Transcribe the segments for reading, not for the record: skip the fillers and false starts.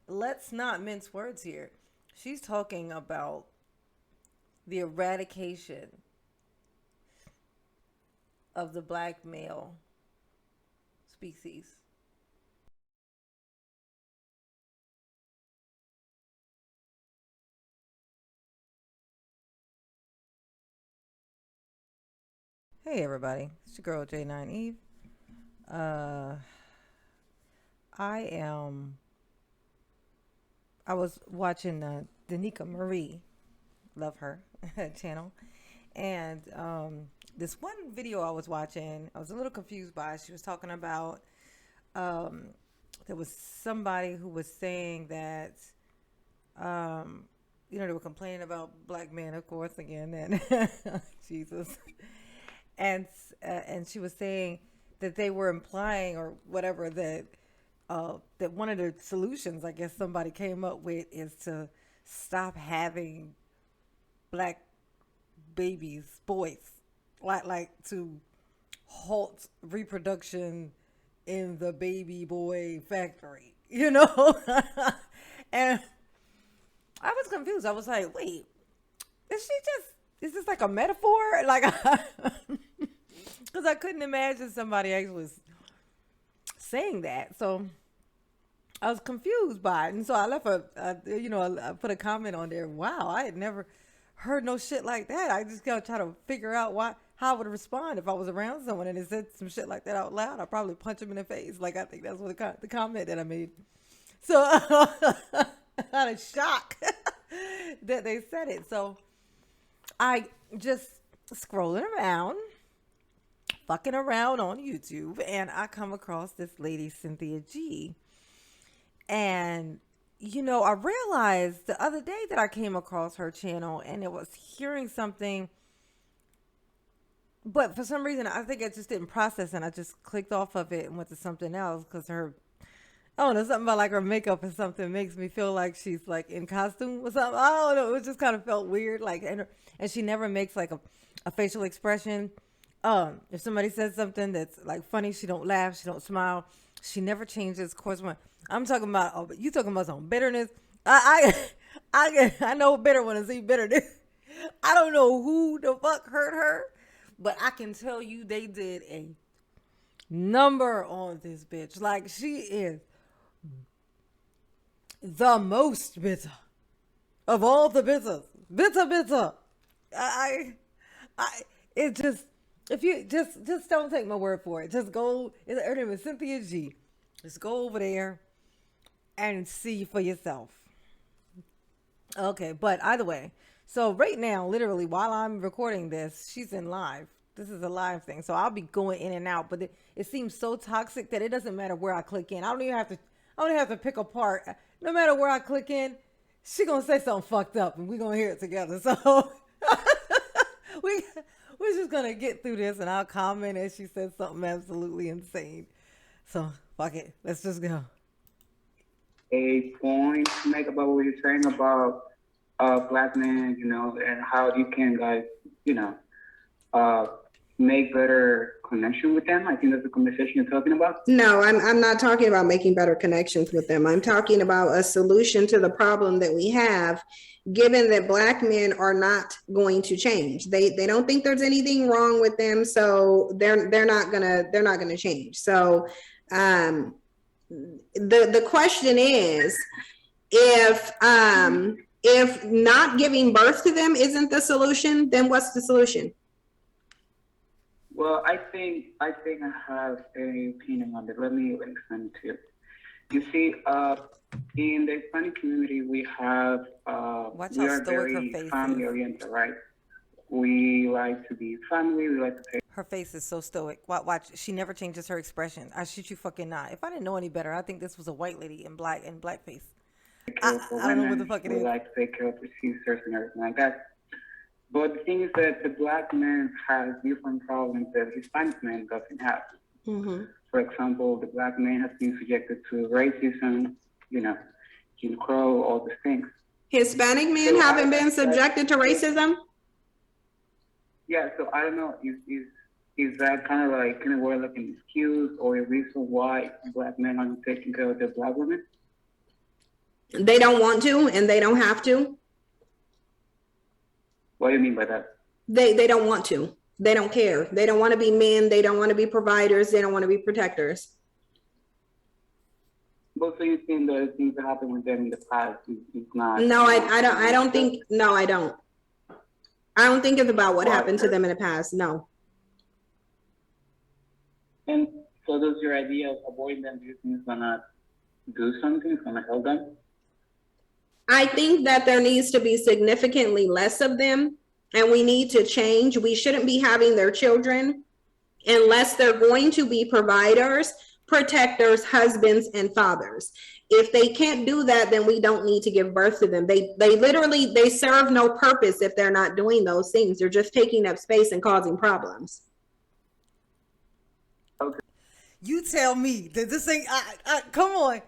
let's not mince words here. She's talking about the eradication of the black male species. Hey everybody, it's your girl J9 Eve. Uh, I am. I was watching the niekaMarie, love her channel, and this one video I was watching, I was a little confused by. She was talking about um, there was somebody who was saying that they were complaining about black men, of course, again, and Jesus, and she was saying that they were implying or whatever that one of the solutions I guess somebody came up with is to stop having black babies, boys, like to halt reproduction in the baby boy factory, and I was confused. I was like, wait, is this like a metaphor? Like, because I couldn't imagine somebody actually saying that. So I was confused by it. And so I left I put a comment on there. Wow, I had never heard no shit like that. I just gotta try to figure out how I would respond if I was around someone and they said some shit like that out loud. I'd probably punch them in the face. Like, I think that's what the comment that I made. So I had a shock that they said it. So I just scrolling around, fucking around on YouTube, and I come across this lady, Cynthia G. And, I realized the other day that I came across her channel and it was hearing something, but for some reason, I think I just didn't process it. And I just clicked off of it and went to something else because I don't know, something about like her makeup or something makes me feel like she's like in costume or something. I don't know. It just kind of felt weird. Like, and she never makes like a facial expression. If somebody says something that's like funny, she don't laugh, she don't smile. She never changes course. When I'm talking about, you talking about some bitterness. I know bitter when I see bitterness. I don't know who the fuck hurt her, but I can tell you they did a number on this bitch. Like, she is the most bitter of all the bitters. Bitter. I, I, it just, if you just don't take my word for it. Just go. Her name is Cynthia G. Just go over there and see for yourself. Okay, but either way, so right now, literally while I'm recording this, she's in live. This is a live thing, so I'll be going in and out. But it seems so toxic that it doesn't matter where I click in. I don't even have to. I don't even have to pick apart. No matter where I click in, she gonna say something fucked up, and we gonna hear it together. So we we're just gonna get through this, and I'll comment if she says something absolutely insane. So fuck it, let's just go. A point to make about what you're saying about black men, and how you can guys, uh, make better connection with them. I think that's the conversation you're talking about. No, I'm not talking about making better connections with them. I'm talking about a solution to the problem that we have, given that black men are not going to change. They don't think there's anything wrong with them, so they're not gonna change. So the question is, if not giving birth to them isn't the solution, then what's the solution? Well, I think I have an opinion on it. Let me explain it to you. You see, in the Hispanic community, we have we are very family oriented, right? We like to be family. We like to take. Her face is so stoic. Watch. She never changes her expression. I shit you fucking not. If I didn't know any better, I think this was a white lady in blackface. I don't know what the fuck it is. We like to take care of the sisters and everything like that. But the thing is that the black man has different problems that Hispanic man doesn't have. Mm-hmm. For example, the black man has been subjected to racism, Jim Crow, all these things. Hispanic men so haven't been subjected to racism? Yeah, so I don't know, is that kind of like, in a way, like an excuse or a reason why black men aren't taking care of their black women? They don't want to, and they don't have to. What do you mean by that? They don't want to. They don't care. They don't want to be men. They don't want to be providers. They don't want to be protectors. But so you think that things that happened with them in the past is not? No, I don't think. No, I don't. I don't think it's about what happened to them in the past. No. And so does your idea of avoiding them, do you think is gonna do something? It's gonna help them? I think that there needs to be significantly less of them, and we need to change. We shouldn't be having their children unless they're going to be providers, protectors, husbands, and fathers. If they can't do that, then we don't need to give birth to them. They literally, they serve no purpose if they're not doing those things. They're just taking up space and causing problems. Okay. You tell me that this ain't, come on.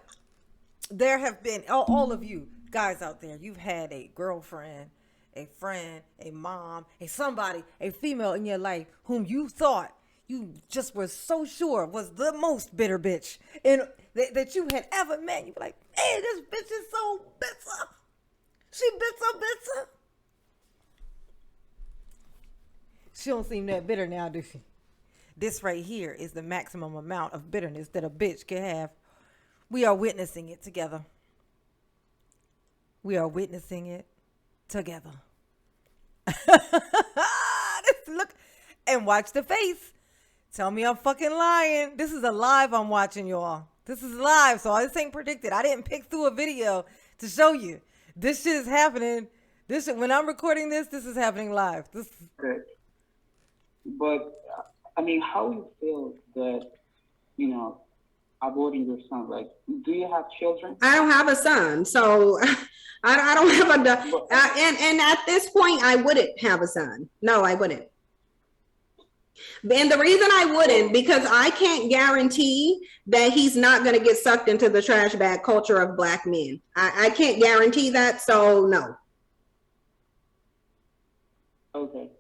There have been, all of you guys out there, you've had a girlfriend, a friend, a mom, a somebody, a female in your life whom you thought you just were so sure was the most bitter bitch and that you had ever met. You were like, man, this bitch is so bitter. She bitter. She don't seem that bitter now, does she? This right here is the maximum amount of bitterness that a bitch can have. We are witnessing it together. We are witnessing it together. Look and watch the face. Tell me I'm fucking lying. This is a live I'm watching, y'all. This is live, so this ain't predicted. I didn't pick through a video to show you. This shit is happening. When I'm recording this is happening live. Okay. But, I mean, how you feel that, you know, avoiding your son? Like, do you have children? I don't have a son, so I don't have and at this point, I wouldn't have a son. No, I wouldn't. And the reason I wouldn't, because I can't guarantee that he's not going to get sucked into the trash bag culture of Black men. I can't guarantee that, so no. Okay.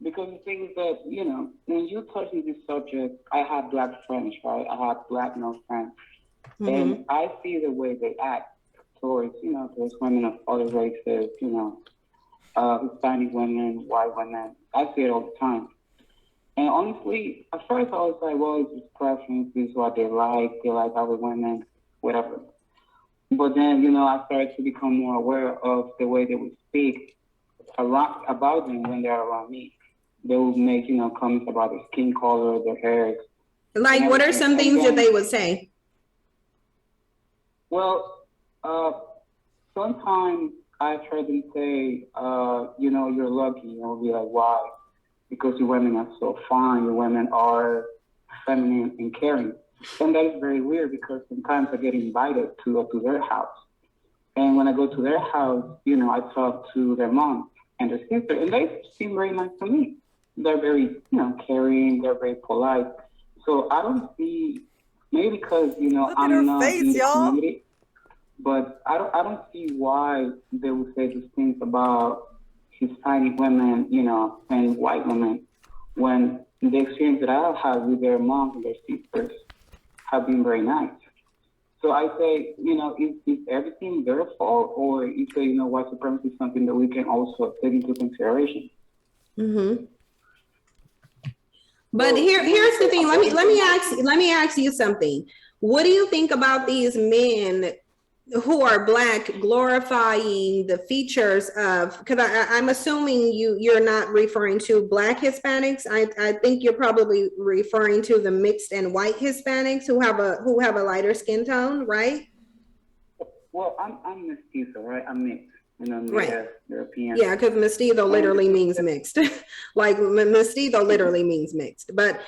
Because the thing is that, you know, when you touch on this subject, I have Black friends, right? I have Black male friends. Mm-hmm. And I see the way they act towards, you know, towards women of other races, you know, Hispanic women, white women. I see it all the time. And honestly, at first I was like, well, it's just preference, this is what they like other women, whatever. But then, you know, I started to become more aware of the way they would speak about them when they're around me. They would make, you know, comments about their skin color, their hair. Like, what are some things that they would say? Well, sometimes I've heard them say, you know, you're lucky. And I'll be like, why? Because your women are so fine. Your women are feminine and caring. And that is very weird because sometimes I get invited to their house. And when I go to their house, you know, I talk to their mom and their sister, and they seem very nice to me. They're very, you know, caring. They're very polite. So I don't see, maybe because, you know, I'm not in the community, but I don't see why they would say these things about Hispanic women, you know, and white women, when the experience that I've had with their moms and their sisters have been very nice. So I say, you know, is everything their fault, or is it, you know, white supremacy is something that we can also take into consideration? Mm-hmm. But here's the thing. Let me ask you something. What do you think about these men who are Black glorifying the features of, because I'm assuming you're not referring to Black Hispanics. I think you're probably referring to the mixed and white Hispanics who have a lighter skin tone, right? Well, I'm mestizo, right? I'm mixed. You know, right. European. Yeah, because mestizo literally means mixed. Like mestizo literally means mixed. But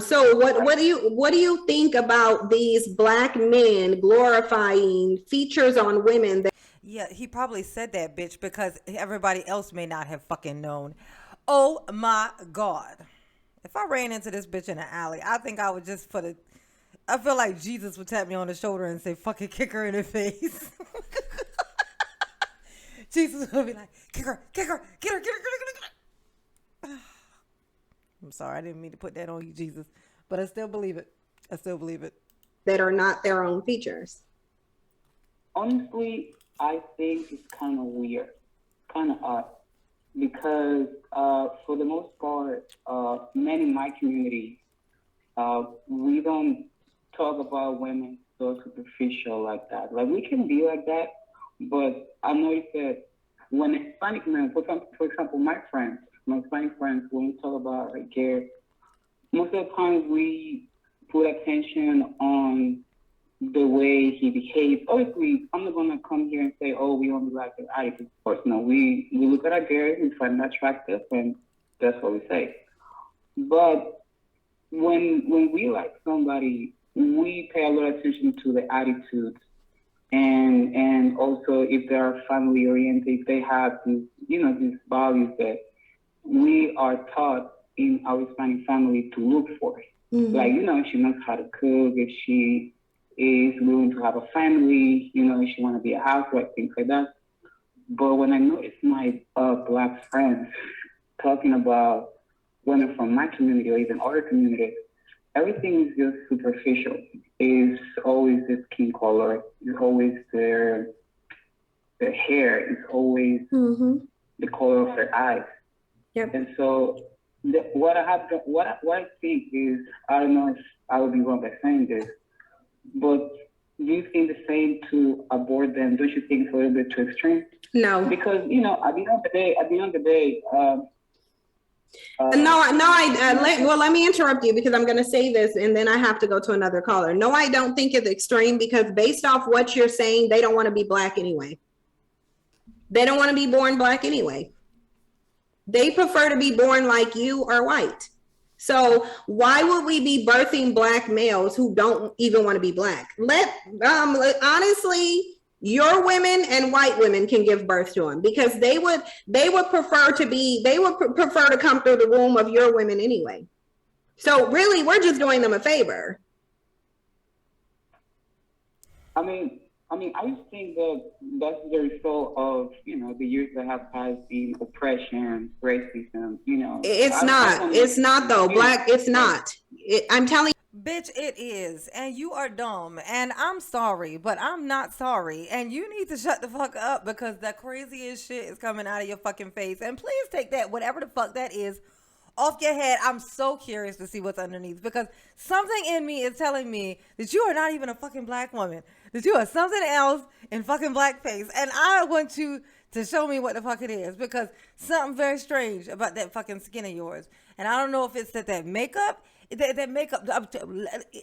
so what do you think about these Black men glorifying features on women that— Yeah, he probably said that, bitch, because everybody else may not have fucking known. Oh my God. If I ran into this bitch in an alley, I think I would just I feel like Jesus would tap me on the shoulder and say, fucking kick her in the face. Jesus would be like, kick her, get her. I'm sorry, I didn't mean to put that on you, Jesus. But I still believe it. that are not their own features? honestly, I think it's kind of weird, kind of odd, because for the most part, men in my community, we don't talk about women so superficial like that. Like we can be like that, but I noticed that when Hispanic men, for example, my Hispanic friends, when we talk about like care, most of the time we put attention on the way he behaves. Obviously, I'm not gonna come here and say, "Oh, we only like his attitude." Of course, no. We look at our girls, we find them attractive, and that's what we say. But when we like somebody, we pay a lot of attention to the attitudes, and also if they are family oriented, if they have these these values that we are taught in our Hispanic family to look for. Mm-hmm. Like, if she knows how to cook, if she is willing to have a family, if she want to be a housewife, things like that. But when I notice my Black friends talking about women from my community or even other communities, everything is just superficial. It's always the skin color. It's always their hair. It's always the color of their eyes. Yep. And so what I think is, I don't know if I would be wrong by saying this, but do you think the same to abort them? Don't you think it's a little bit too extreme? No. Because, at the end of the day, let me interrupt you because I'm going to say this and then I have to go to another caller. No, I don't think it's extreme because based off what you're saying, they don't want to be Black anyway. They don't want to be born Black anyway. They prefer to be born like you or white. So why would we be birthing Black males who don't even want to be Black? Honestly, your women and white women can give birth to them because they would prefer to come through the womb of your women anyway. So really, we're just doing them a favor. I just think that that's the result of, the years that have passed in oppression, racism, It's not though. Black, it's not. I'm telling you. Bitch, it is. And you are dumb. And I'm sorry, but I'm not sorry. And you need to shut the fuck up because the craziest shit is coming out of your fucking face. And please take that, whatever the fuck that is, off your head. I'm so curious to see what's underneath because something in me is telling me that you are not even a fucking Black woman, that you are something else in fucking blackface. And I want you to show me what the fuck it is because something very strange about that fucking skin of yours. And I don't know if it's that makeup, that makeup,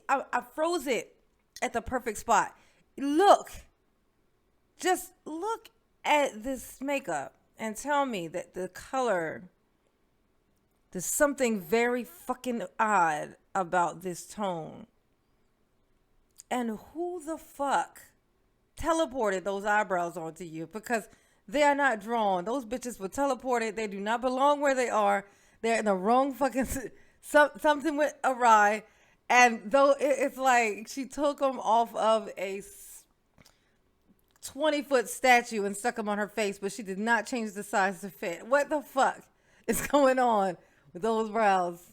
I froze it at the perfect spot. Just look at this makeup and tell me that the color, there's something very fucking odd about this tone. And who the fuck teleported those eyebrows onto you? Because they are not drawn. Those bitches were teleported. They do not belong where they are. They're in the wrong fucking... something went awry. And though it's like she took them off of a 20-foot statue and stuck them on her face, but she did not change the size to fit. What the fuck is going on with those brows?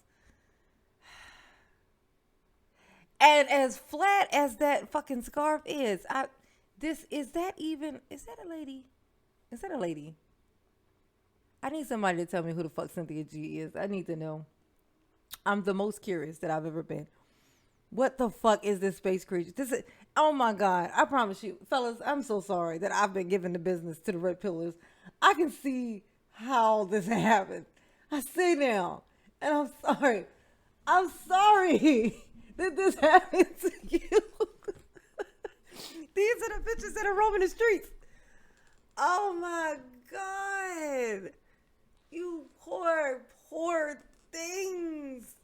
And as flat as that fucking scarf is, is that a lady? Is that a lady? I need somebody to tell me who the fuck Cynthia G is. I need to know. I'm the most curious that I've ever been. What the fuck is this space creature? Oh my God. I promise you, fellas, I'm so sorry that I've been giving the business to the red pillars. I can see how this happened. I see now. And I'm sorry. I'm sorry that this happened to you. These are the bitches that are roaming the streets. Oh my God. You poor things.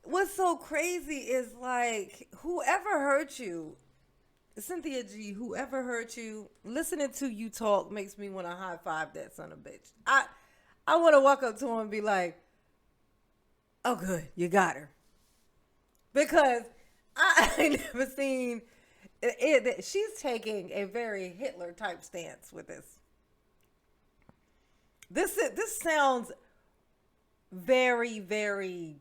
What's so crazy is like, whoever hurt you, Cynthia G, whoever hurt you, listening to you talk makes me want to high five that son of a bitch. I want to walk up to him and be like, oh good, you got her. Because I ain't never seen it. She's taking a very Hitler type stance with this. This sounds very, very,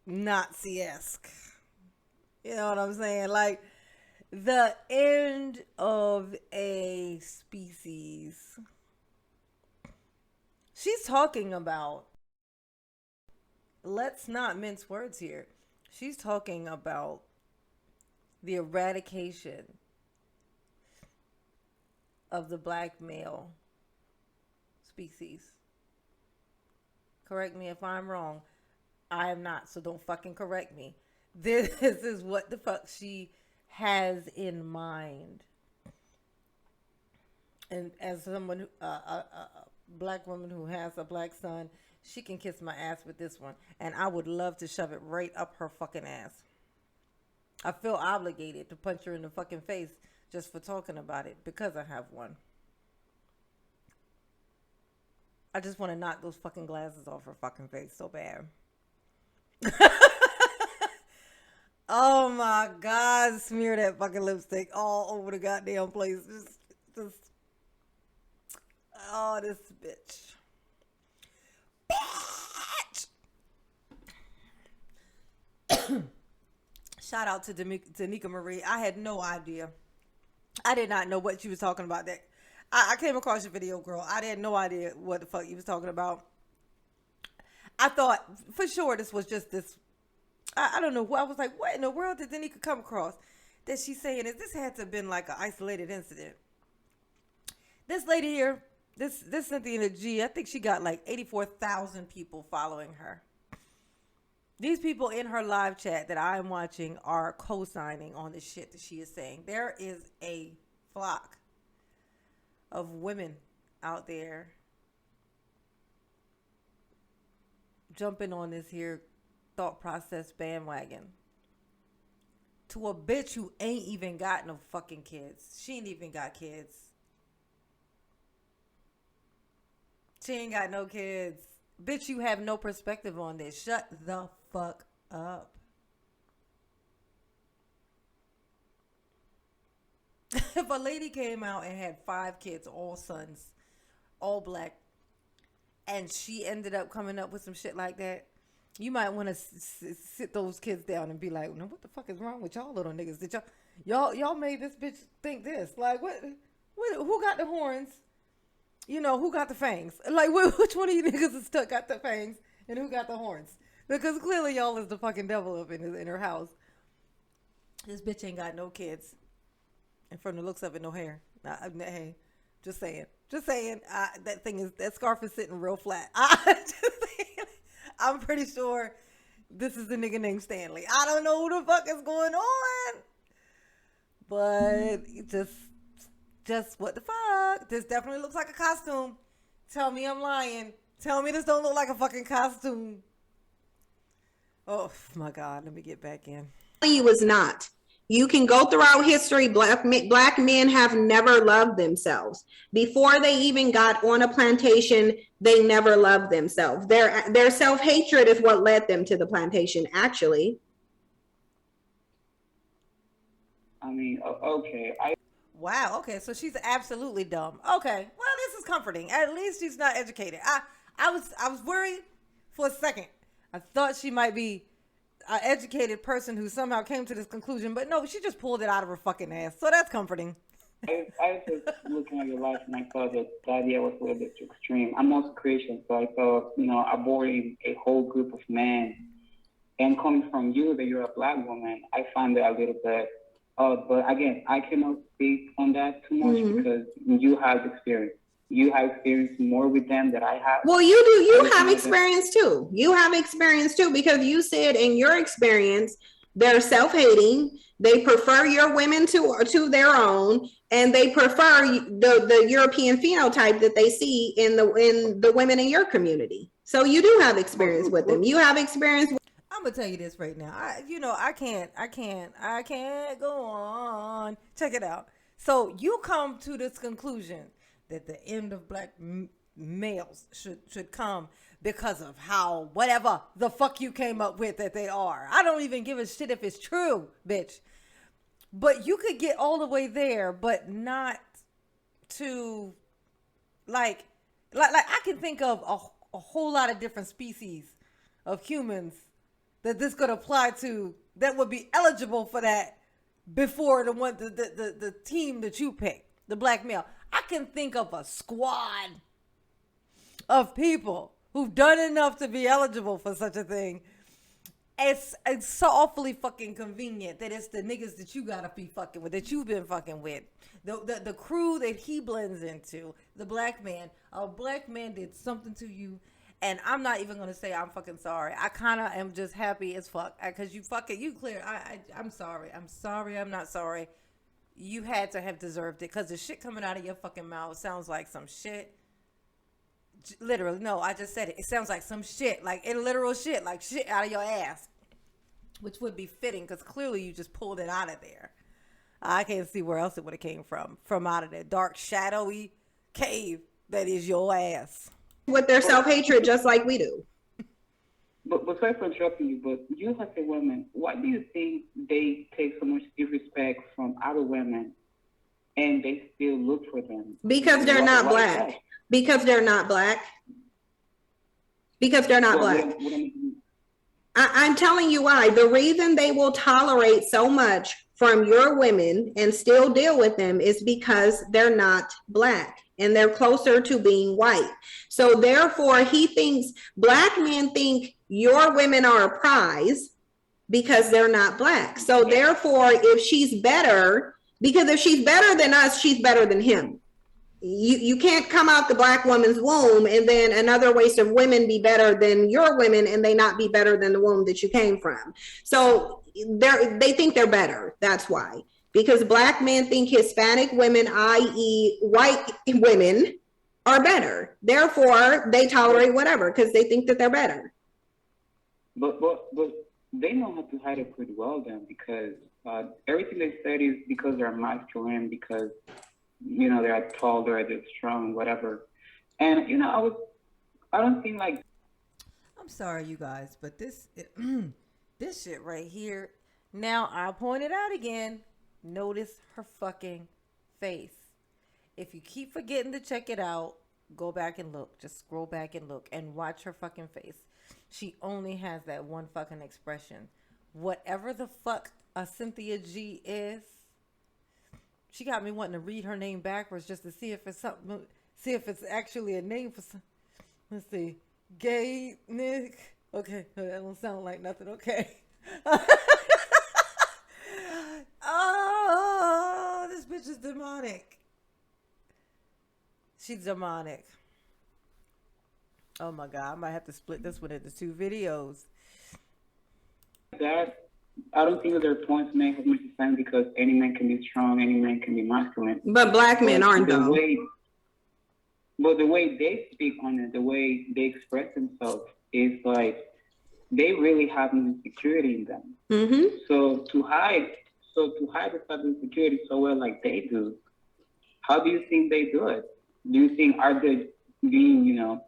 Nazi-esque. You know what I'm saying? Like, the end of a species. She's talking about, let's not mince words here. She's talking about the eradication of the black male species. Correct me if I'm wrong. I am not, so don't fucking correct me. This is what the fuck she has in mind. And as someone, a black woman who has a black son, she can kiss my ass with this one. And I would love to shove it right up her fucking ass. I feel obligated to punch her in the fucking face just for talking about it because I have one. I just want to knock those fucking glasses off her fucking face so bad. Oh my God, smear that fucking lipstick all over the goddamn place. Just, oh, this bitch. Bitch! Shout out to niekaMarie. I had no idea. I did not know what she was talking about. That I came across your video, girl. I had no idea what the fuck you was talking about. I thought for sure this was just this. I don't know. I was like, what in the world did NIEKA come across that she's saying is this had to have been like an isolated incident. This lady here, this Cynthia G, I think she got like 84,000 people following her. These people in her live chat that I am watching are co-signing on the shit that she is saying. There is a flock of women out there jumping on this here thought process bandwagon to a bitch who ain't even got no fucking kids. She ain't even got kids. She ain't got no kids. Bitch, you have no perspective on this. Shut the fuck up. If a lady came out and had 5 kids, all sons, all black, and she ended up coming up with some shit like that, you might want to sit those kids down and be like, no, what the fuck is wrong with y'all little niggas? Did y'all made this bitch think this? Like, what who got the horns? You know, who got the fangs? Like, which one of you niggas is stuck got the fangs and who got the horns? Because clearly y'all is the fucking devil up in her house. This bitch ain't got no kids. And from the looks of it, no hair. Hey, just saying. That scarf is sitting real flat. I'm pretty sure this is the nigga named Stanley. I don't know who the fuck is going on. But just what the fuck? This definitely looks like a costume. Tell me I'm lying. Tell me this don't look like a fucking costume. Oh my God, let me get back in. You was not. You can go throughout history. Black men have never loved themselves. Before they even got on a plantation, they never loved themselves. Their self-hatred is what led them to the plantation, actually. I mean, okay. Wow, okay, so she's absolutely dumb. Okay, well, this is comforting. At least she's not educated. I was worried for a second. I thought she might be an educated person who somehow came to this conclusion, but no, she just pulled it out of her fucking ass. So that's comforting. I was just looking at your life and I thought that the idea was a little bit too extreme. I'm also Christian, so I thought, aborting a whole group of men and coming from you that you're a black woman, I find that a little bit odd. But again, I cannot speak on that too much because you have experience. You have experienced more with them than I have. Well, you do. You have experience too. You have experience too, because you said in your experience, they're self-hating. They prefer your women to their own, and they prefer the European phenotype that they see in the women in your community. So you do have experience with them. You have experience. I'm gonna tell you this right now. I can't go on. Check it out. So you come to this conclusion that the end of black males should come because of how whatever the fuck you came up with that they are. I don't even give a shit if it's true, bitch. But you could get all the way there, but not to like I can think of a whole lot of different species of humans that this could apply to that would be eligible for that before the team that you pick, the black male. I can think of a squad of people who've done enough to be eligible for such a thing. It's so awfully fucking convenient that it's the niggas that you gotta be fucking with, that you've been fucking with. The crew that he blends into, the black man. A black man did something to you, and I'm not even gonna say I'm fucking sorry. I kinda am just happy as fuck, cause you cleared. I'm sorry. I'm not sorry. You had to have deserved it, cause the shit coming out of your fucking mouth sounds like some shit. Literally, no, I just said it. It sounds like some shit, like literal shit, like shit out of your ass, which would be fitting because clearly you just pulled it out of there. I can't see where else it would have came from out of that dark, shadowy cave that is your ass. With their self-hatred, just like we do. But sorry for interrupting you, but you as a woman, why do you think they take so much disrespect from other women and they still look for them? Because they're not black. Because they're not black. Because they're not black. I'm telling you why. The reason they will tolerate so much from your women and still deal with them is because they're not black and they're closer to being white. So therefore, he thinks black men think your women are a prize because they're not black. So therefore, if she's better, because if she's better than us, she's better than him. You can't come out the black woman's womb and then another race of women be better than your women and they not be better than the womb that you came from. So they think they're better. That's why. Because black men think Hispanic women, i.e. white women, are better. Therefore, they tolerate whatever because they think that they're better. But they know how to hide it pretty well then, because everything they said is because they're masculine, because they're taller, they're strong, whatever. And I don't think like. I'm sorry, you guys, but this shit right here. Now I'll point it out again. Notice her fucking face. If you keep forgetting to check it out, go back and look. Just scroll back and look and watch her fucking face. She only has that one fucking expression. Whatever the fuck a Cynthia G is. She got me wanting to read her name backwards just to see if it's something, see if it's actually a name for some. Let's see. Gay Nick. Okay, that don't sound like nothing. Okay. Oh, this bitch is demonic. She's demonic. Oh my God, I might have to split this one into 2 videos. That I don't think that their points make as much sense because any man can be strong, any man can be masculine. But black men aren't though. But the way they speak on it, the way they express themselves is like they really have insecurity in them. Mm-hmm. So to hide this type of insecurity so well like they do, how do you think they do it? Do you think are they being,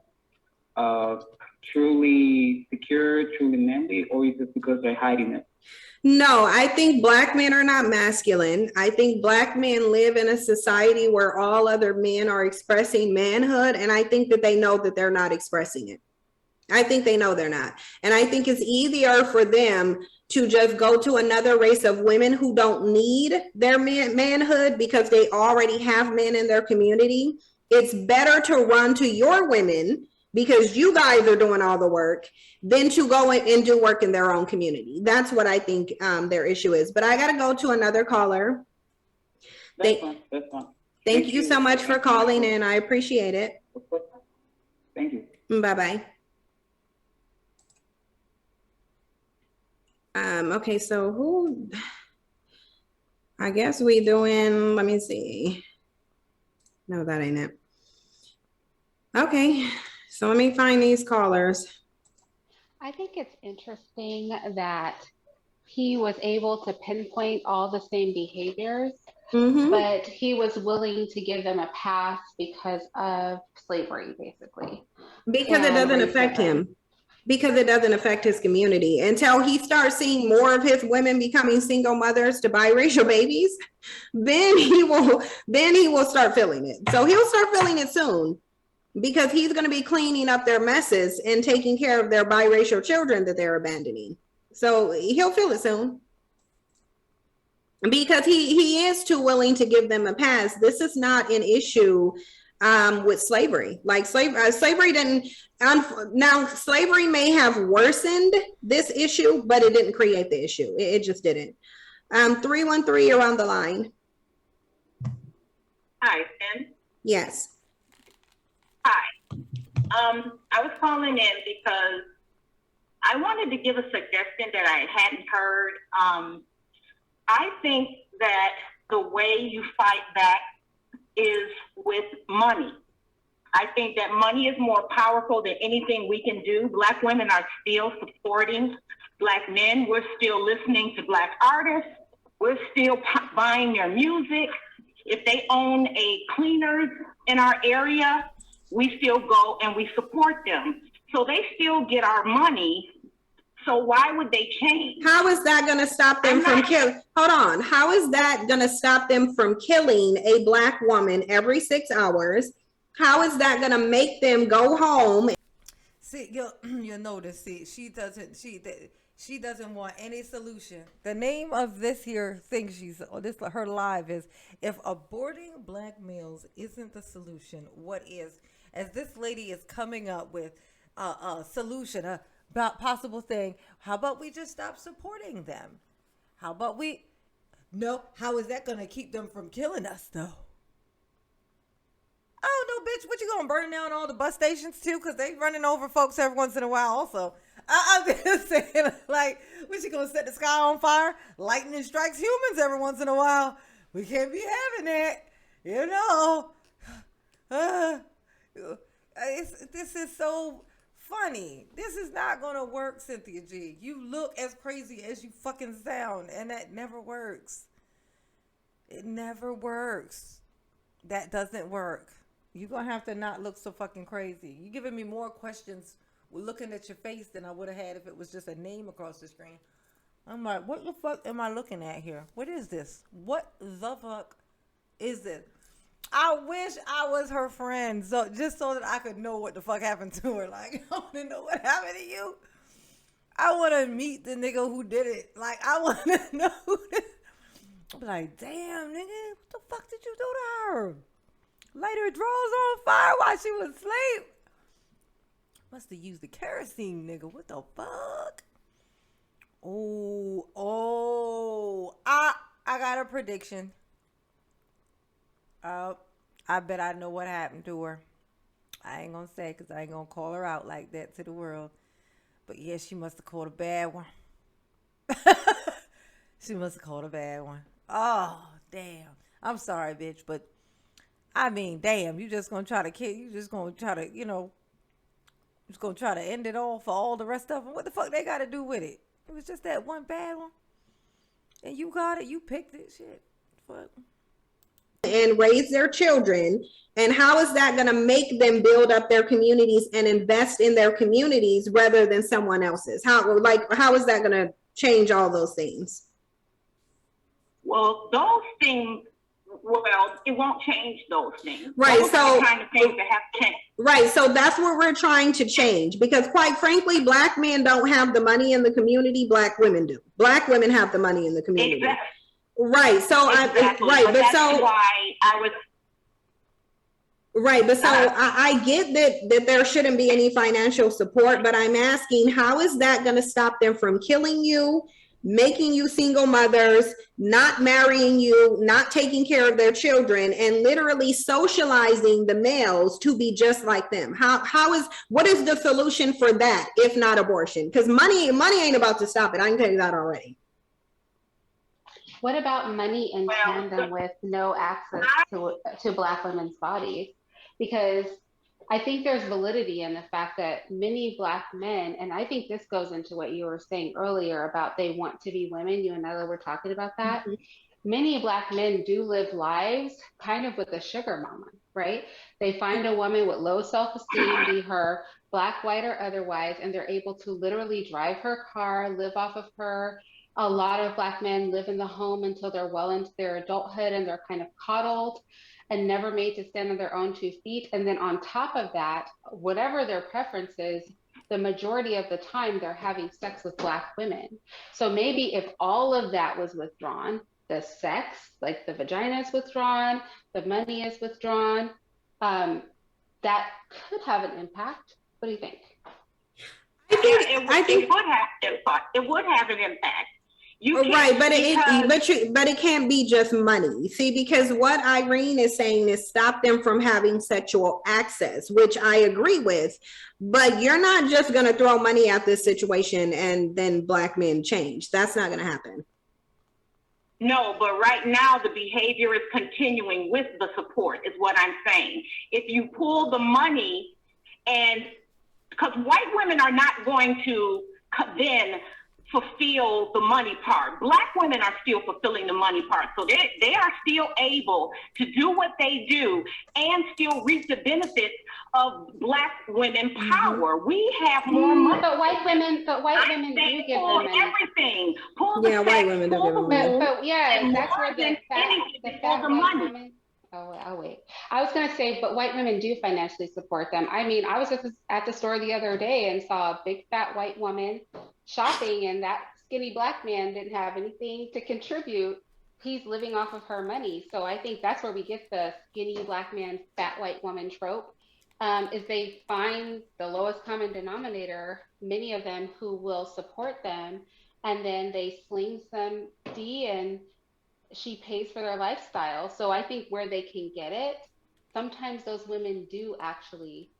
truly secure, truly manly, or is it because they're hiding it? No, I think black men are not masculine. I think black men live in a society where all other men are expressing manhood, and I think that they know that they're not expressing it. I think they know they're not. And I think it's easier for them to just go to another race of women who don't need their manhood because they already have men in their community. It's better to run to your women because you guys are doing all the work than to go and do work in their own community. That's what I think their issue is. But I got to go to another caller. That's fine. Thank you so much for calling, and I appreciate it. Thank you. Bye-bye. Okay, so who, I guess we doing, let me see. No, that ain't it. Okay, so let me find these callers. I think it's interesting that he was able to pinpoint all the same behaviors, but he was willing to give them a pass because of slavery, basically. Because it doesn't affect him. Because it doesn't affect his community until he starts seeing more of his women becoming single mothers to biracial babies, then he will start feeling it. So he'll start feeling it soon because he's going to be cleaning up their messes and taking care of their biracial children that they're abandoning. So he'll feel it soon. Because he is too willing to give them a pass. This is not an issue with slavery. Like slavery didn't, now slavery may have worsened this issue, but it didn't create the issue. It just didn't. 313, you're on the line. Hi, Jen. Yes. Hi. I was calling in because I wanted to give a suggestion that I hadn't heard. I think that the way you fight back is with money. I think that money is more powerful than anything we can do. Black women are still supporting Black men. We're still listening to Black artists. We're still buying their music. If they own a cleaners in our area, we still go and we support them. So they still get our money. So why would they change? How is that going to stop them from killing? Hold on. How is that going to stop them from killing a Black woman every 6 hours? How is that going to make them go home? See, you'll notice. See, she doesn't want any solution. The name of this here thing her live is, if aborting Black males isn't the solution, what is? As this lady is coming up with a solution, about possible thing, how about we just stop supporting them? How about how is that going to keep them from killing us though? Oh no, bitch, what you gonna burn down all the bus stations too? Cause they running over folks every once in a while also. I'm just saying, like, what you gonna set the sky on fire? Lightning strikes humans every once in a while. We can't be having that, you know. This is so funny. This is not gonna work, Cynthia G. You look as crazy as you fucking sound, and that never works. It never works. That doesn't work. You're gonna have to not look so fucking crazy. You're giving me more questions looking at your face than I would have had if it was just a name across the screen. I'm like, what the fuck am I looking at here? What is this? What the fuck is this? I wish I was her friend, so just so that I could know what the fuck happened to her. Like, I want to know what happened to you. I want to meet the nigga who did it. Like, I want to know who did it. I'm like, damn, nigga, what the fuck did you do to her? Light her drawers on fire while she was asleep. Must have used the kerosene, nigga. What the fuck? I got a prediction. I bet I know what happened to her. I ain't gonna say, because I ain't gonna call her out like that to the world. But yeah, she must have caught a bad one. She must have caught a bad one. Oh, damn. I'm sorry, bitch, but I mean, damn, you just gonna try to kill, you just gonna try to, just gonna try to end it all for all the rest of them. What the fuck they gotta do with it? It was just that one bad one. And you got it, you picked it, shit. Fuck. And raise their children. And how is that going to make them build up their communities and invest in their communities rather than someone else's? How is that going to change all those things? Well, those things, it won't change those things. Right. Those are the kind of things that have to change. Right. So that's what we're trying to change, because quite frankly, Black men don't have the money in the community. Black women do. Black women have the money in the community. Exactly. Right. So exactly. but that's so why I was. Right. But so I get that there shouldn't be any financial support, but I'm asking, how is that going to stop them from killing you, making you single mothers, not marrying you, not taking care of their children, and literally socializing the males to be just like them? What is the solution for that if not abortion? Because money ain't about to stop it. I can tell you that already. What about money in tandem with no access to Black women's bodies? Because I think there's validity in the fact that many Black men, and I think this goes into what you were saying earlier about they want to be women, you and Nyla were talking about that. Mm-hmm. Many Black men do live lives kind of with a sugar mama, right? They find a woman with low self-esteem, be her Black, white, or otherwise, and they're able to literally drive her car, live off of her. A lot of Black men live in the home until they're well into their adulthood and they're kind of coddled and never made to stand on their own 2 feet. And then on top of that, whatever their preference is, the majority of the time they're having sex with Black women. So maybe if all of that was withdrawn, the sex, like the vagina is withdrawn, the money is withdrawn, that could have an impact. What do you think? It would have an impact. Right, but it can't be just money. See, because what Irene is saying is stop them from having sexual access, which I agree with. But you're not just going to throw money at this situation and then Black men change. That's not going to happen. No, but right now the behavior is continuing with the support, is what I'm saying. If you pull the money, and because white women are not going to then fulfill the money part. Black women are still fulfilling the money part. So they are still able to do what they do and still reap the benefits of Black women power. We have more money. But white women do give them everything. Pull the white women do give them money. But yeah, that's where the fat white women. Oh, I'll wait. I was going to say, but white women do financially support them. I mean, I was just at the store the other day and saw a big fat white woman shopping, and that skinny Black man didn't have anything to contribute. He's living off of her money. So I think that's where we get the skinny Black man, fat white woman trope, is they find the lowest common denominator, many of them who will support them, and then they sling some D and she pays for their lifestyle. So I think where they can get it, sometimes those women do actually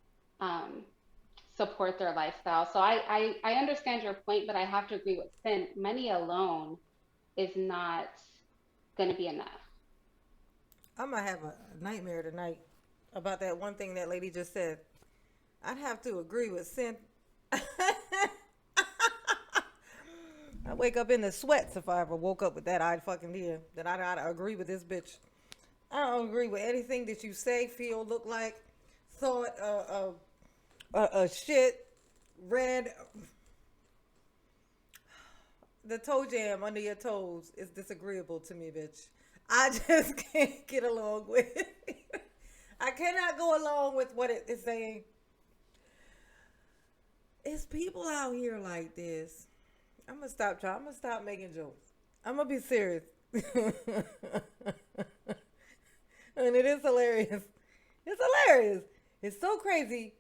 support their lifestyle. So I understand your point, but I have to agree with Cyn. Money alone is not going to be enough. I might have a nightmare tonight about that one thing that lady just said. I'd have to agree with Cyn. I wake up in the sweats if I ever woke up with that. I'd fucking did. That I'd agree with this bitch. I don't agree with anything that you say, feel, look like, thought, shit, read. The toe jam under your toes is disagreeable to me, bitch. I just can't get along with it. I cannot go along with what it is saying. It's people out here like this. I'm gonna stop trying. I'm gonna stop making jokes. I'm gonna be serious. And it is hilarious. It's hilarious. It's so crazy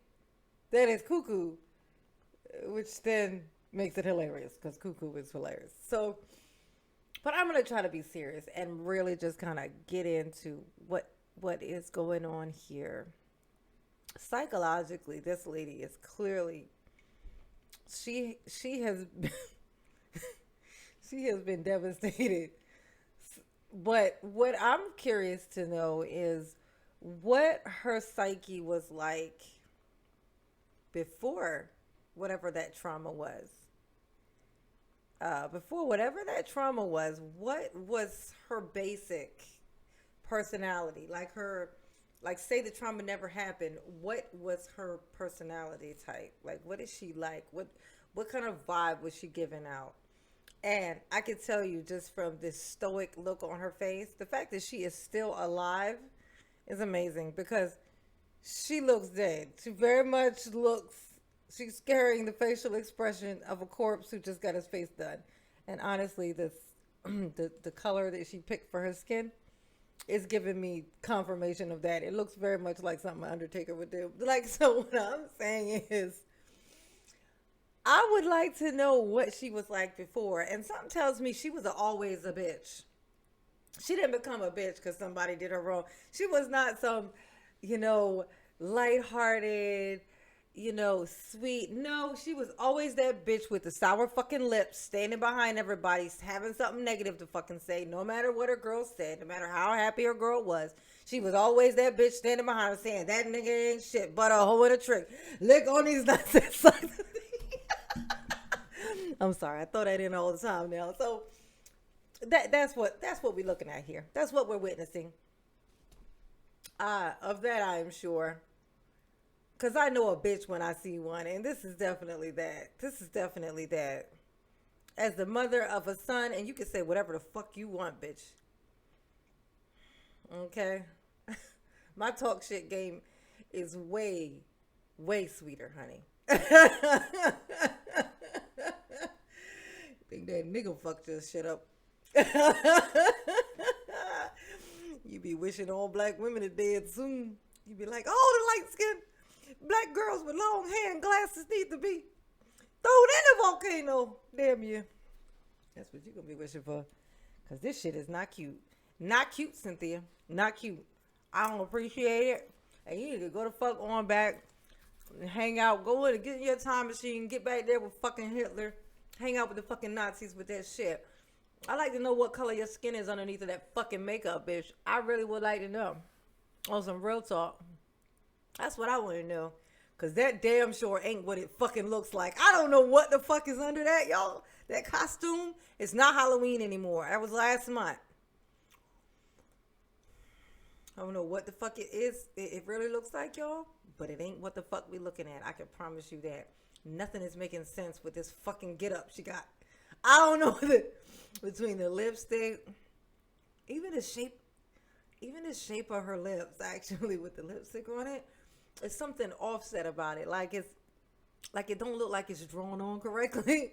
that it's cuckoo, which then makes it hilarious because cuckoo is hilarious. So, but I'm gonna try to be serious and really just kind of get into what is going on here. Psychologically, this lady is clearly she has she has been devastated. But what I'm curious to know is what her psyche was like before whatever that trauma was. Before whatever that trauma was, what was her basic personality? Like say the trauma never happened, what was her personality type? Like what is she like? What kind of vibe was she giving out? And I can tell you just from this stoic look on her face, the fact that she is still alive is amazing because she looks dead. She very much looks, she's carrying the facial expression of a corpse who just got his face done. And honestly, the color that she picked for her skin is giving me confirmation of that. It looks very much like something an Undertaker would do. Like, so what I'm saying is, I would like to know what she was like before. And something tells me she was always a bitch. She didn't become a bitch because somebody did her wrong. She was not some, lighthearted, sweet. No, she was always that bitch with the sour fucking lips, standing behind everybody, having something negative to fucking say, no matter what her girl said, no matter how happy her girl was. She was always that bitch standing behind her saying, that nigga ain't shit but a hoe and a trick. Lick on these nonsense. I'm sorry, I throw that in all the time now. So that's what we're looking at here. That's what we're witnessing. Of that I am sure. Because I know a bitch when I see one, and this is definitely that. This is definitely that. As the mother of a son, and you can say whatever the fuck you want, bitch. Okay? My talk shit game is way, way sweeter, honey. Think that nigga fucked this shit up. You be wishing all black women are dead soon. You be like, oh, the light skinned black girls with long hair and glasses need to be thrown in the volcano. Damn you. That's what you're going to be wishing for. Because this shit is not cute. Not cute, Cynthia. Not cute. I don't appreciate it. And you need to go the fuck on back and hang out. Go in and get in your time machine. Get back there with fucking Hitler. Hang out with the fucking Nazis with that shit. I like to know what color your skin is underneath of that fucking makeup, bitch. I really would like to know. On some real talk. That's what I want to know. Because that damn sure ain't what it fucking looks like. I don't know what the fuck is under that, y'all. That costume, it's not Halloween anymore. That was last month. I don't know what the fuck it is. It really looks like, y'all. But it ain't what the fuck we looking at. I can promise you that. Nothing is making sense with this fucking get up she got. I don't know between the lipstick, even the shape of her lips, actually, with the lipstick on it. It's something offset about it. Like it don't look like it's drawn on correctly.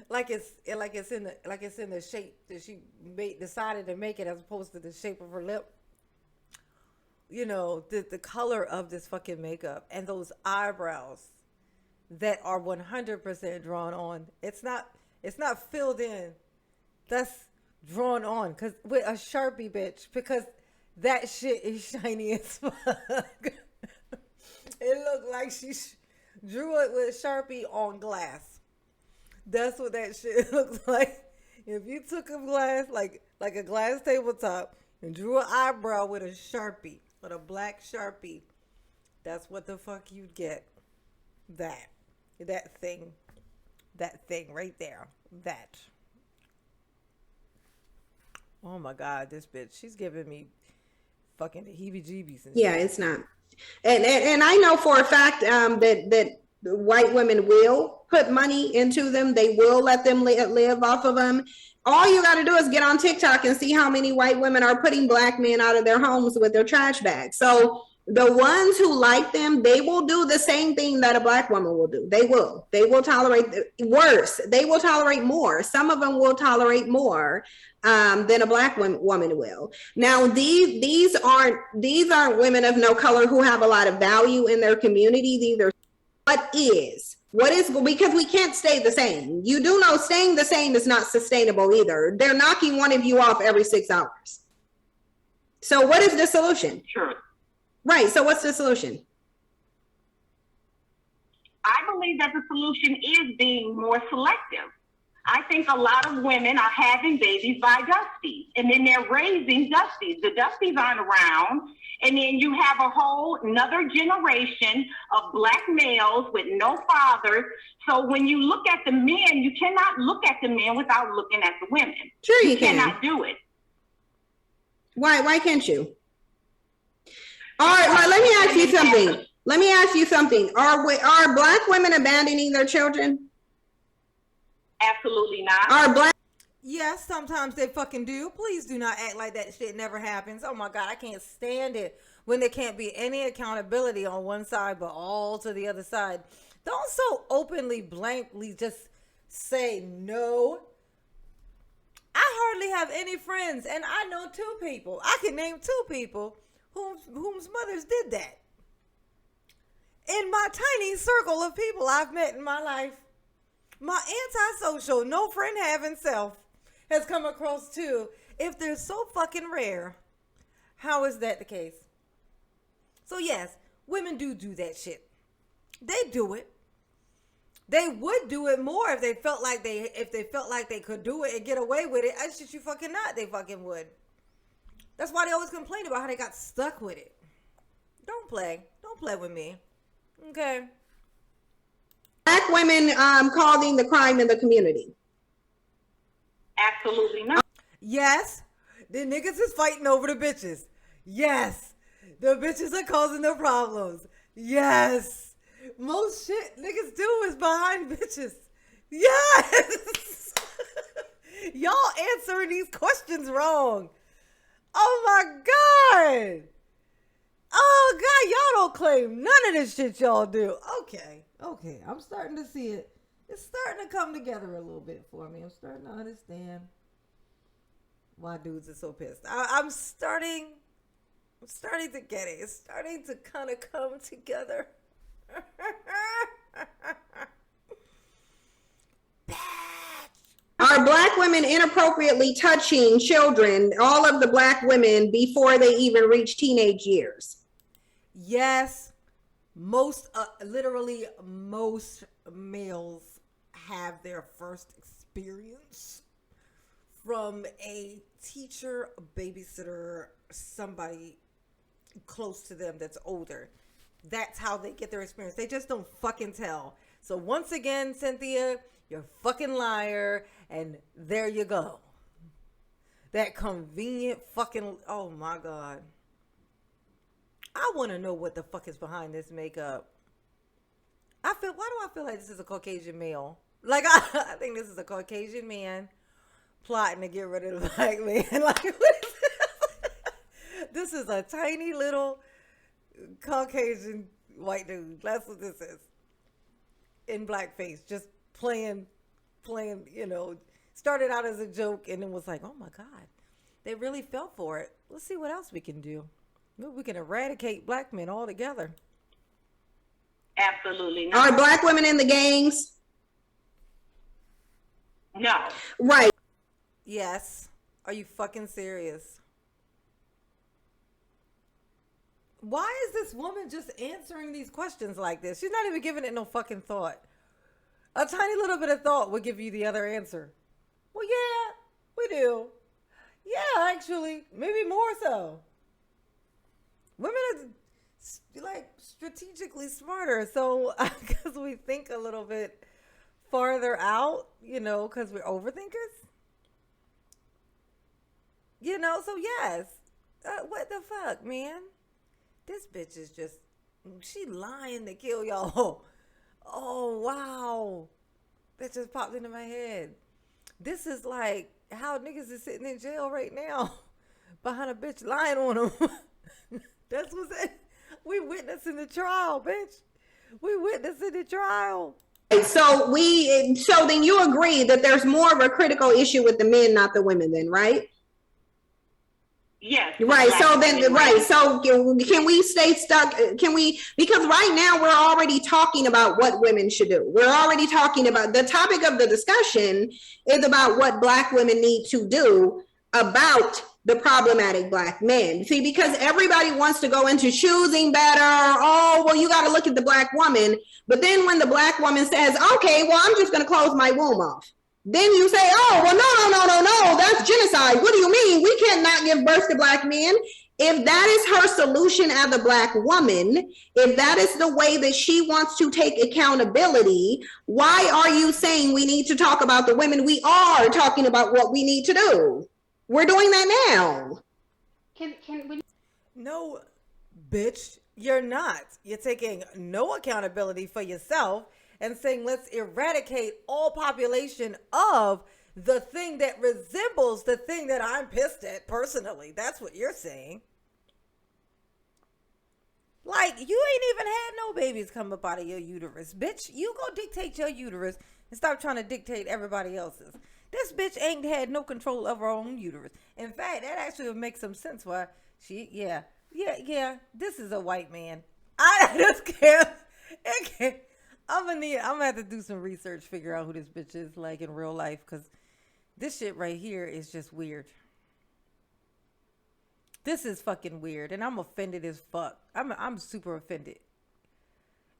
like it's in the shape that she decided to make it, as opposed to the shape of her lip. You know, the color of this fucking makeup and those eyebrows that are 100% drawn on. It's not filled in. That's drawn on with a Sharpie, bitch, because that shit is shiny as fuck. It looked like she drew it with Sharpie on glass. That's what that shit looks like. If you took a glass, like a glass tabletop, and drew an eyebrow with a Sharpie, with a black Sharpie, that's what the fuck you'd get. That thing right there. That. Oh my God, this bitch, she's giving me fucking the heebie-jeebies and shit. Yeah, it's not. And I know for a fact that white women will put money into them. They will let them live off of them. All you got to do is get on TikTok and see how many white women are putting black men out of their homes with their trash bags. So the ones who like them, they will do the same thing that a black woman will do. They will tolerate worse. They will tolerate more. Some of them will tolerate more than a black woman will. Now, these aren't women of no color who have a lot of value in their community. These are what is, because we can't stay the same. You do know staying the same is not sustainable either. They're knocking one of you off every 6 hours. So what is the solution? Sure. Right. So what's the solution? I believe that the solution is being more selective. I think a lot of women are having babies by Dusties, and then they're raising Dusties. The Dusties aren't around, and then you have a whole another generation of black males with no fathers. So when you look at the men, you cannot look at the men without looking at the women. Sure, you cannot do it. Why can't you? All right, let me ask you something. Are black women abandoning their children? Absolutely not. Yes, sometimes they fucking do. Please do not act like that shit never happens. Oh my God, I can't stand it when there can't be any accountability on one side but all to the other side. Don't so openly, blankly just say no. I hardly have any friends, and I know 2 people. I can name 2 people whose mothers did that. In my tiny circle of people I've met in my life, my antisocial, no friend having self has come across 2. If they're so fucking rare, how is that the case? So yes, women do that shit. They do it. They would do it more if they felt like they could do it and get away with it. I shit you fucking not. They fucking would. That's why they always complain about how they got stuck with it. Don't play with me. Okay. Black women causing the crime in the community. Absolutely not. Yes, the niggas is fighting over the bitches. Yes, the bitches are causing the problems. Yes, most shit niggas do is behind bitches. Yes. Y'all answering these questions wrong. Oh my God. Oh God, y'all don't claim none of this shit y'all do. Okay. I'm starting to see it. It's starting to come together a little bit for me. I'm starting to understand why dudes are so pissed. I'm starting to get it. It's starting to kind of come together. Are Black women inappropriately touching children, all of the Black women, before they even reach teenage years? Yes. Literally most males have their first experience from a teacher, a babysitter, somebody close to them that's older. That's how they get their experience. They just don't fucking tell. So once again, Cynthia, you're a fucking liar, and there you go. That convenient fucking, oh my God. I want to know what the fuck is behind this makeup. Why do I feel like this is a Caucasian male? Like, I think this is a Caucasian man plotting to get rid of the Black man. Like, what is this? This is a tiny little Caucasian white dude. That's what this is. In blackface, just playing, started out as a joke and then was like, oh my God, they really fell for it. Let's see what else we can do. Maybe we can eradicate Black men altogether. Absolutely not. Are Black women in the gangs? No. Right. Yes. Are you fucking serious? Why is this woman just answering these questions like this? She's not even giving it no fucking thought. A tiny little bit of thought would give you the other answer. Well, yeah, we do. Yeah, actually, maybe more so. Women are like strategically smarter, so I guess we think a little bit farther out, because we're overthinkers. So yes. What the fuck, man? This bitch is just, she lying to kill y'all. Oh, wow. That just popped into my head. This is like how niggas is sitting in jail right now behind a bitch lying on them. That's what's it. We witnessing the trial, bitch. We witnessing the trial. So then you agree that there's more of a critical issue with the men, not the women then, right? Yes. Right. So then, right. So can we stay stuck? Because right now we're already talking about what women should do. We're already talking about the topic of the discussion is about what Black women need to do about the problematic Black men. See, because everybody wants to go into choosing better. Oh, well, you got to look at the Black woman. But then when the Black woman says, okay, well, I'm just going to close my womb off. Then you say, oh, well, no, that's genocide. What do you mean? We cannot give birth to Black men. If that is her solution as a Black woman, if that is the way that she wants to take accountability, why are you saying we need to talk about the women? We are talking about what we need to do. We're doing that now. Can we? No, bitch, you're not. You're taking no accountability for yourself and saying, let's eradicate all population of the thing that resembles the thing that I'm pissed at personally. That's what you're saying. Like, you ain't even had no babies come up out of your uterus, bitch. You go dictate your uterus and stop trying to dictate everybody else's. This bitch ain't had no control of her own uterus. In fact, that actually would make some sense why yeah, this is a white man. I just can't. I'm gonna have to do some research, figure out who this bitch is like in real life, because this shit right here is just weird. This is fucking weird, and I'm offended as fuck. I'm super offended.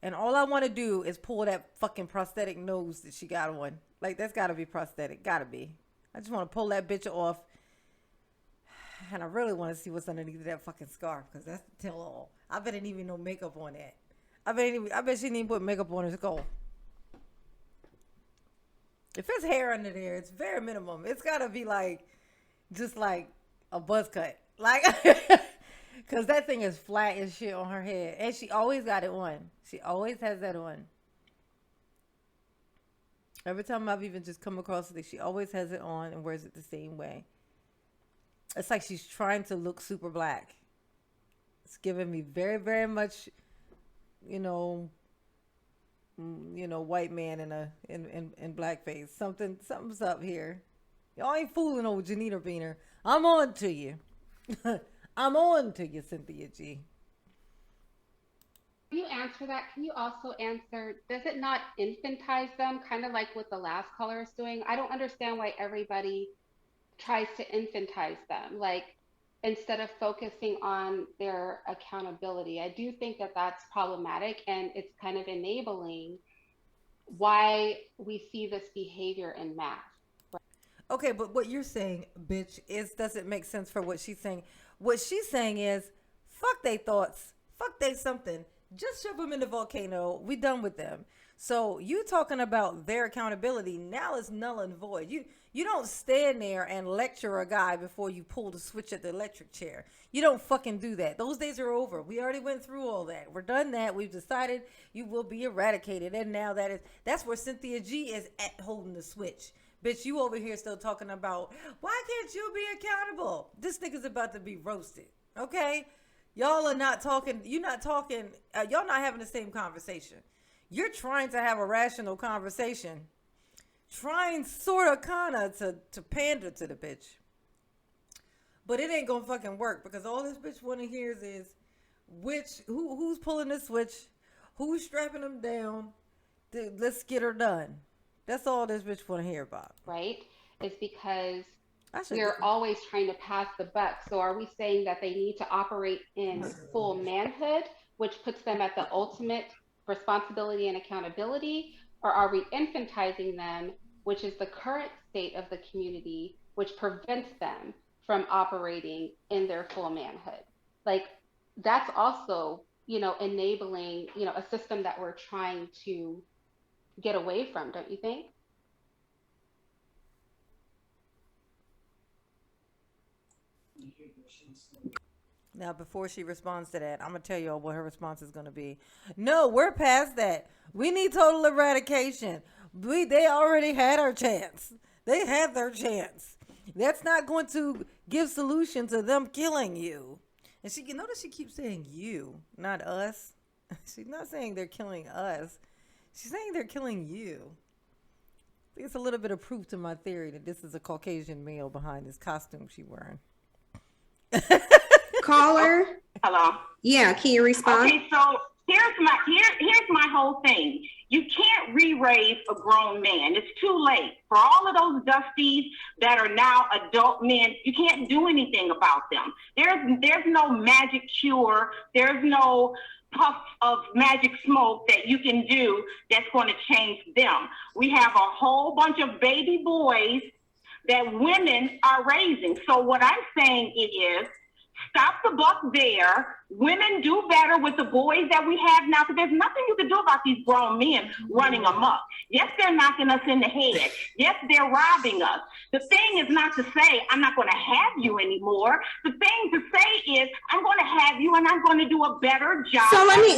And all I want to do is pull that fucking prosthetic nose that she got on. Like, that's got to be prosthetic. Got to be. I just want to pull that bitch off. And I really want to see what's underneath that fucking scarf, because that's the tell all. I bet it didn't even no makeup on that. I bet she didn't even put makeup on her skull. If it's hair under there, it's very minimum. It's got to be like, just like a buzz cut. Like, because that thing is flat as shit on her head. And she always got it on. She always has that on. Every time I've even just come across it, she always has it on and wears it the same way. It's like she's trying to look super Black. It's giving me very, very much, white man in blackface. Something's up here. Y'all ain't fooling old Janita Beaner. I'm on to you. I'm on to you, Cynthia G. Can you answer that? Can you also answer, does it not infantize them, kind of like what the last caller is doing? I don't understand why everybody tries to infantize them, like instead of focusing on their accountability. I do think that that's problematic, and it's kind of enabling why we see this behavior in mass. Okay, but what you're saying, bitch, doesn't make sense for what she's saying. What she's saying is, fuck they thoughts, fuck they something. Just shove them in the volcano. We done with them. So you talking about their accountability now is null and void. You don't stand there and lecture a guy before you pull the switch at the electric chair. You don't fucking do that. Those days are over. We already went through all that. We're done that. We've decided you will be eradicated. And now that's where Cynthia G is at, holding the switch. Bitch, you over here still talking about, why can't you be accountable? This nigga's about to be roasted. Okay? Y'all are not talking. You're not talking. Y'all not having the same conversation. You're trying to have a rational conversation. Trying sort of kind of to pander to the bitch. But it ain't gonna fucking work, because all this bitch want to hear is who's pulling the switch, who's strapping them down. Let's get her done. That's all this bitch want to hear about. Right? It's because we're always trying to pass the buck. So are we saying that they need to operate in full manhood, which puts them at the ultimate responsibility and accountability? Or are we infantizing them, which is the current state of the community, which prevents them from operating in their full manhood? Like, that's also, enabling, a system that we're trying to get away from, don't you think? Now, before she responds to that, I'm going to tell you all what her response is going to be. No, we're past that. We need total eradication. They already had our chance. They had their chance. That's not going to give solution to them killing you. And you notice she keeps saying you, not us. She's not saying they're killing us. She's saying they're killing you. I think it's a little bit of proof to my theory that this is a Caucasian male behind this costume she's wearing. Caller? Hello. Yeah, can you respond? Okay, so here's my whole thing. You can't re-raise a grown man. It's too late. For all of those dusties that are now adult men, you can't do anything about them. There's no magic cure. There's no puff of magic smoke that you can do that's going to change them. We have a whole bunch of baby boys that women are raising. So what I'm saying is, stop the buck there. Women do better with the boys that we have now, because there's nothing you can do about these grown men running amok. Yes, they're knocking us in the head. Yes, they're robbing us. The thing is not to say, I'm not going to have you anymore. The thing to say is, I'm going to have you and I'm going to do a better job. So let me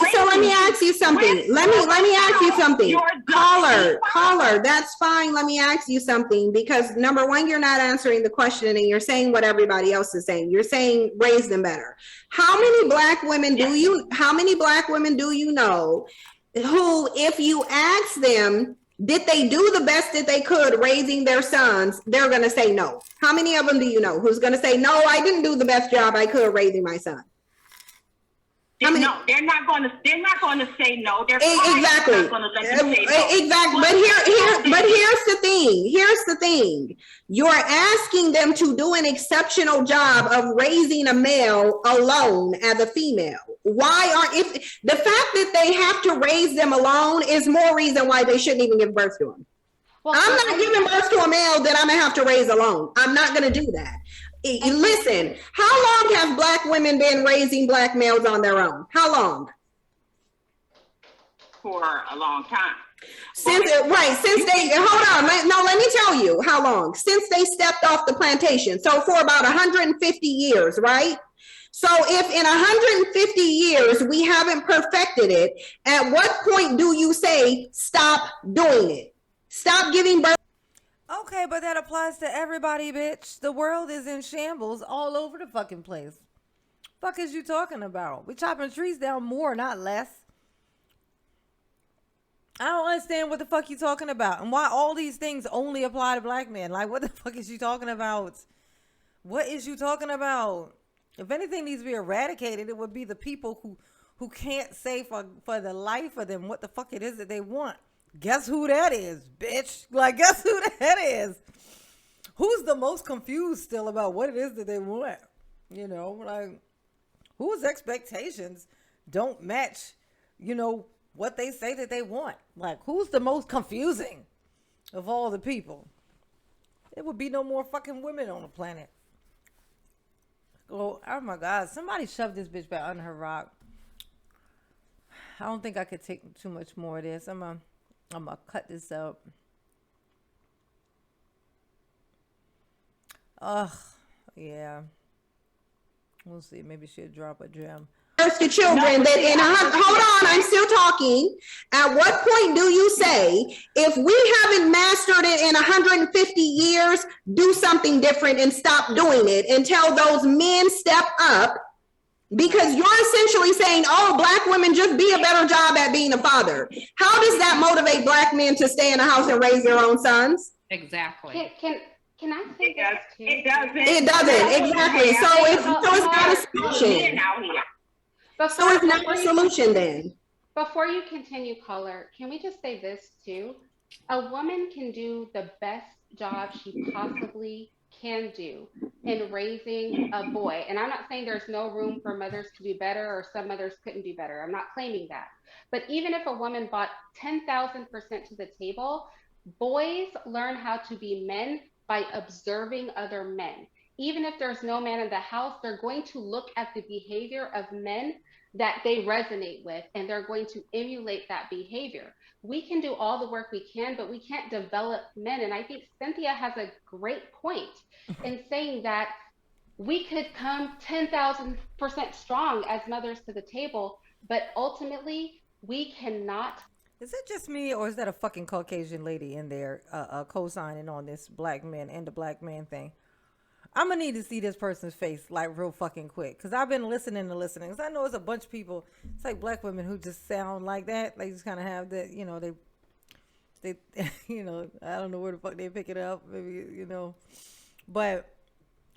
ask you something. Let me ask you something. Caller, that's fine. Let me ask you something, because number one, you're not answering the question and you're saying what everybody else is saying. You're saying raise them better. How many black women do you know who, if you ask them, did they do the best that they could raising their sons, they're going to say no? How many of them do you know who's going to say, no, I didn't do the best job I could raising my son? No, they're not going to say no. They're exactly. Not going to let them say no. Exactly. But here's the thing. You're asking them to do an exceptional job of raising a male alone as a female. If the fact that they have to raise them alone is more reason why they shouldn't even give birth to them. Well, I'm not giving birth to a male that I'm gonna have to raise alone. I'm not gonna do that. Listen, how long have black women been raising black males on their own? How long? For a long time. Let me tell you how long. Since they stepped off the plantation. So for about 150 years, right? So if in 150 years we haven't perfected it, at what point do you say stop doing it? Stop giving birth. Okay, but that applies to everybody, bitch. The world is in shambles all over the fucking place. Fuck is you talking about? We chopping trees down more, not less. I don't understand what the fuck you talking about and why all these things only apply to black men. Like, what the fuck is you talking about? What is you talking about? If anything needs to be eradicated, it would be the people who can't say for the life of them what the fuck it is that they want. Guess who that is, bitch? Like, guess who that is? Who's the most confused still about what it is that they want? You know, like, whose expectations don't match, you know, what they say that they want? Like, who's the most confusing of all the people? There would be no more fucking women on the planet. Oh my God, somebody shoved this bitch back under her rock. I don't think I could take too much more of this. I'm gonna cut this up. Ugh, yeah. We'll see. Maybe she'll drop a gem. The children that hold on, I'm still talking. At what point do you say, if we haven't mastered it in 150 years, do something different and stop doing it until those men step up? Because you're essentially saying, oh, black women, just be a better job at being a father. How does that motivate black men to stay in the house and raise their own sons? Exactly. Can I say this too? It doesn't, exactly. So it's not a solution. So it's not a solution then. Before you continue, caller, can we just say this too? A woman can do the best job she possibly can do in raising a boy. And I'm not saying there's no room for mothers to do better or some mothers couldn't do better. I'm not claiming that. But even if a woman brought 10,000% to the table, boys learn how to be men by observing other men. Even if there's no man in the house, they're going to look at the behavior of men that they resonate with, and they're going to emulate that behavior. We can do all the work we can, but we can't develop men. And I think Cynthia has a great point in saying that we could come 10,000% strong as mothers to the table, but ultimately we cannot. Is it just me, or is that a fucking Caucasian lady in there co-signing on this black man and the black man thing? I'm gonna need to see this person's face like real fucking quick, because I've been listening. Because I know it's a bunch of people. It's like black women who just sound like that. They just kind of have that, you know, they, you know, I don't know where the fuck they pick it up, maybe, you know, but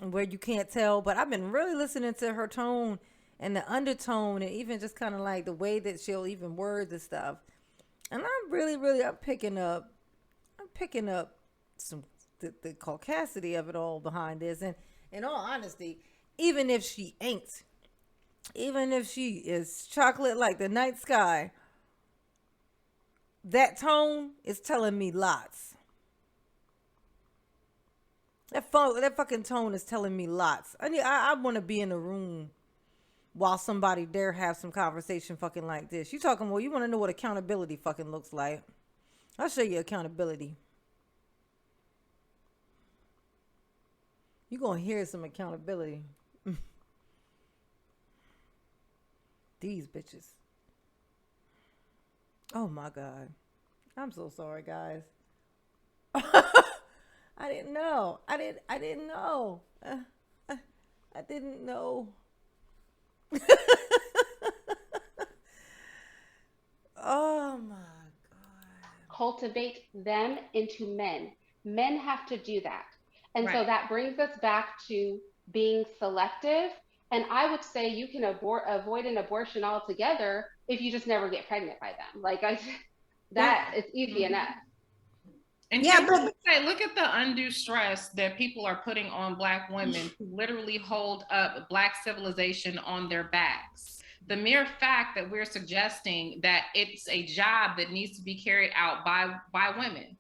where you can't tell. But I've been really listening to her tone and the undertone, and even just kind of like the way that she'll even word the stuff. And I'm picking up some the caucasity of it all behind this. And in all honesty, even if she is chocolate like the night sky, that tone is telling me lots. That fucking tone is telling me lots. I want to be in a room while somebody dare have some conversation fucking like this. You talking, well, you want to know what accountability fucking looks like? I'll show you accountability. You're going to hear some accountability. These bitches. Oh my God. I'm so sorry, guys. I didn't know. I didn't know. I didn't know. Oh my God. Cultivate them into men. Men have to do that. And right. So that brings us back to being selective. And I would say you can avoid an abortion altogether if you just never get pregnant by them. Like it's easy enough. And yeah, but look at the undue stress that people are putting on Black women who literally hold up Black civilization on their backs. The mere fact that we're suggesting that it's a job that needs to be carried out by women.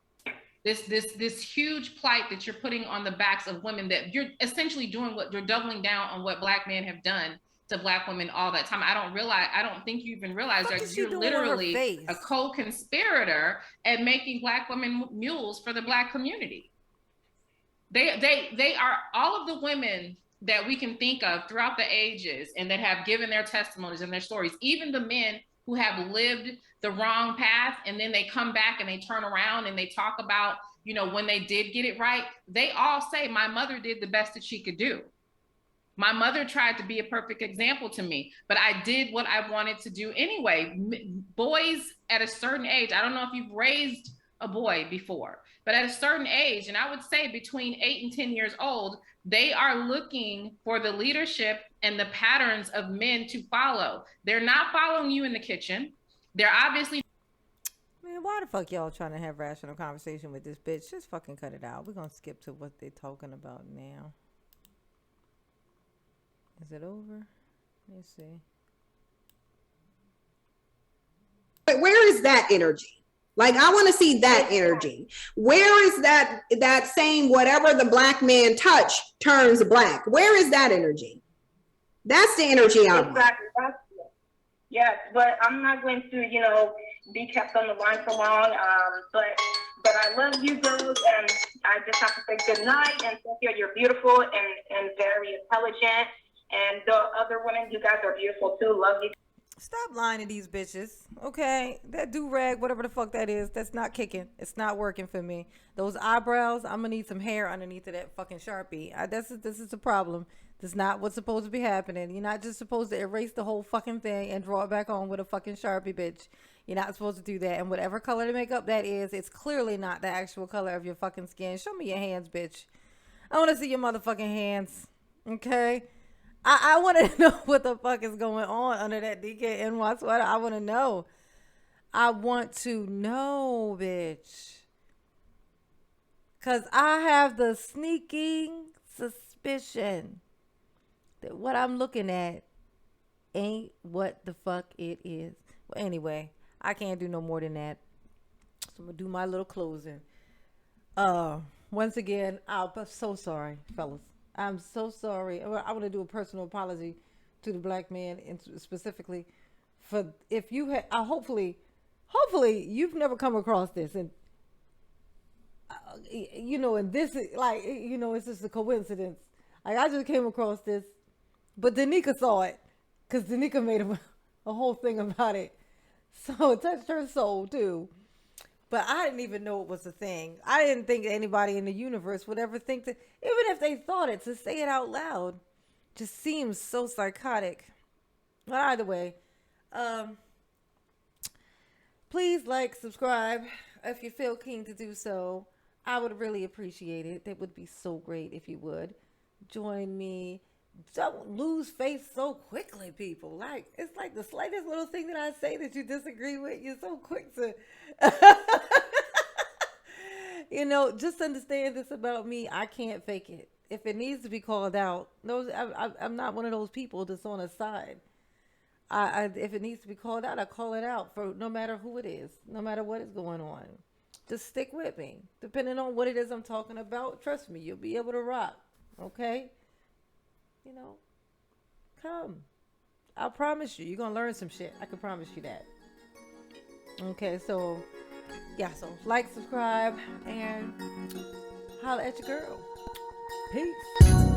This huge plight that you're putting on the backs of women, that you're essentially doing what you're doubling down on what Black men have done to Black women all that time. I don't think you even realize that you're literally a co-conspirator at making Black women mules for the Black community. They are all of the women that we can think of throughout the ages and that have given their testimonies and their stories, even the men who have lived the wrong path and then they come back and they turn around and they talk about, you know, when they did get it right, they all say, my mother did the best that she could do. My mother tried to be a perfect example to me, but I did what I wanted to do anyway. Boys at a certain age, I don't know if you've raised a boy before, but at a certain age, and I would say between 8 and 10 years old, they are looking for the leadership and the patterns of men to follow. They're not following you in the kitchen. They're obviously. Man, why the fuck y'all trying to have rational conversation with this bitch? Just fucking cut it out. We're gonna skip to what they're talking about now. Is it over? Let's see. But where is that energy? Like, I want to see that energy. Where is that saying whatever the black man touch turns black? Where is that energy? That's the energy I want. Exactly. Yes, but I'm not going to, be kept on the line for long. But I love you girls, and I just have to say good night. And Cynthia, you're beautiful and very intelligent. And the other women, you guys are beautiful too. Love you. Stop lying to these bitches, okay? That do-rag, whatever the fuck that is, that's not kicking. It's not working for me. Those eyebrows, I'm gonna need some hair underneath of that fucking Sharpie. This is the problem. That's not what's supposed to be happening. You're not just supposed to erase the whole fucking thing and draw it back on with a fucking Sharpie, bitch. You're not supposed to do that. And whatever color to make up that is, it's clearly not the actual color of your fucking skin. Show me your hands, bitch. I want to see your motherfucking hands, okay? I want to know what the fuck is going on under that DKNY sweater. I want to know. I want to know, bitch. Because I have the sneaking suspicion that what I'm looking at ain't what the fuck it is. Well, anyway, I can't do no more than that. So I'm going to do my little closing. Once again, I'm so sorry, fellas. I'm so sorry. I want to do a personal apology to the black man, and specifically for if you had. Hopefully, you've never come across this, and and this is like, it's just a coincidence. Like, I just came across this, but NIEKA saw it because NIEKA made a whole thing about it, so it touched her soul too. But I didn't even know it was a thing. I didn't think anybody in the universe would ever think that, even if they thought it, to say it out loud just seems so psychotic. But either way, please like, subscribe if you feel keen to do so. I would really appreciate it. That would be so great if you would join me. Don't lose faith so quickly, people. Like, it's like the slightest little thing that I say that you disagree with, you're so quick to just understand this about me. I can't fake it. If it needs to be called out, I'm not one of those people that's on a side. If it needs to be called out, I call it out, for no matter who it is, no matter what is going on. Just stick with me. Depending on what it is I'm talking about, trust me, you'll be able to rock. Okay? Come. I promise you, you're going to learn some shit. I can promise you that. Okay, so, like, subscribe, and holla at your girl. Peace.